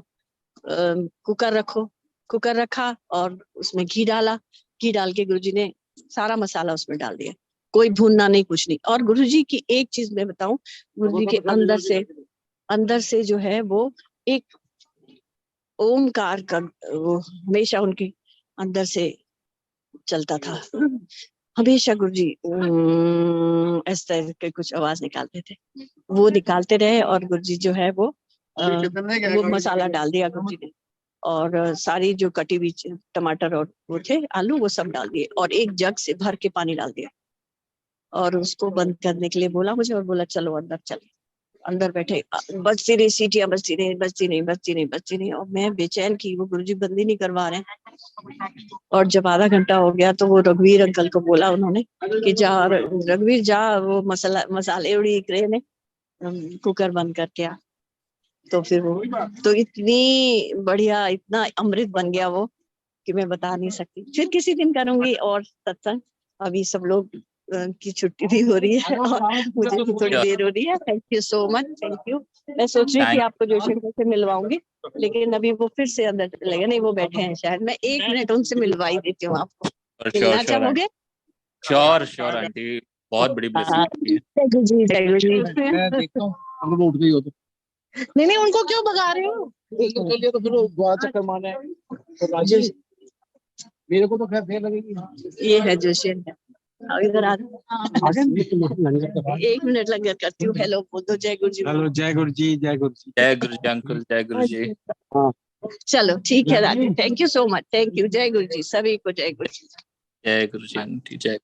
कुकर रखो, कुकर रखा, और उसमें घी डाला, घी डाल के गुरुजी ने सारा मसाला उसमें डाल दिया, कोई भूनना नहीं कुछ नहीं। और गुरुजी की एक चीज मैं बताऊं, गुरुजी के अंदर से जो है वो एक ओमकार का वो हमेशा उनके अंदर से चलता था, हमेशा गुरुजी इस तरह के कुछ आवाज निकालते थे, वो निकालते रहे, और गुरुजी जो है वो वो मसाला डाल दिया गुरु जी ने, और सारी जो कटी हुई टमाटर और वो थे आलू, वो सब डाल दिए, और एक जग से भर के पानी डाल दिया, और उसको बंद करने के लिए बोला मुझे, और बोला चलो अंदर चले। अंदर बैठे, बजती रही सीटियां, बजती नहीं बजती नहीं बजती नहीं बजती नहीं, और मैं बेचैन की, वो गुरुजी बंद ही नहीं करवा रहे हैं। और जब आधा घंटा हो गया तो वो रघुवीर अंकल को बोला उन्होंने कि जा रघुवीर जा, वो मसाले उड़ी रहे ने, कुकर बंद करके आ। तो फिर वो तो इतनी बढ़िया, इतना अमृत बन गया वो कि मैं बता नहीं सकती। फिर किसी दिन करूंगी और सत्संग। अभी सब लोग की छुट्टी भी हो रही है और मुझे भी थोड़ी देर हो रही है। Thank you so much, thank you. मैं सोच रही थी आपको जोशी से मिलवाऊंगी, लेकिन अभी वो फिर से अंदर चले गए। नहीं, वो बैठे हैं शायद, मैं 1 मिनट उनसे मिलवाई देती हूँ आपको। मिलना चाहोगे? श्योर श्योर आंटी, बहुत बड़ी ब्लेसिंग है। जी जी। मैं देखता हूँ हम उठ गई हो तो। नहीं, उनको क्यों भगा रहे हो? चलिए तो फिर दुआ चक्कर मारना है तो राजेश, मेरे को तो खैर देर लगेगी। ये है जोशी है, इधर आ। लंगर 1 मिनट लंगर करती हूँ। हेलो बोल दो, जय गुरु जी। हेलो, जय गुरु जी, जय गुरु जी। जय गुरु जी अंकल, जय गुरु जी। हाँ चलो ठीक है Raje, thank you so much, thank you. जय गुरु जी, सभी को जय गुरु जी। जय गुरु जी आंटी, जय।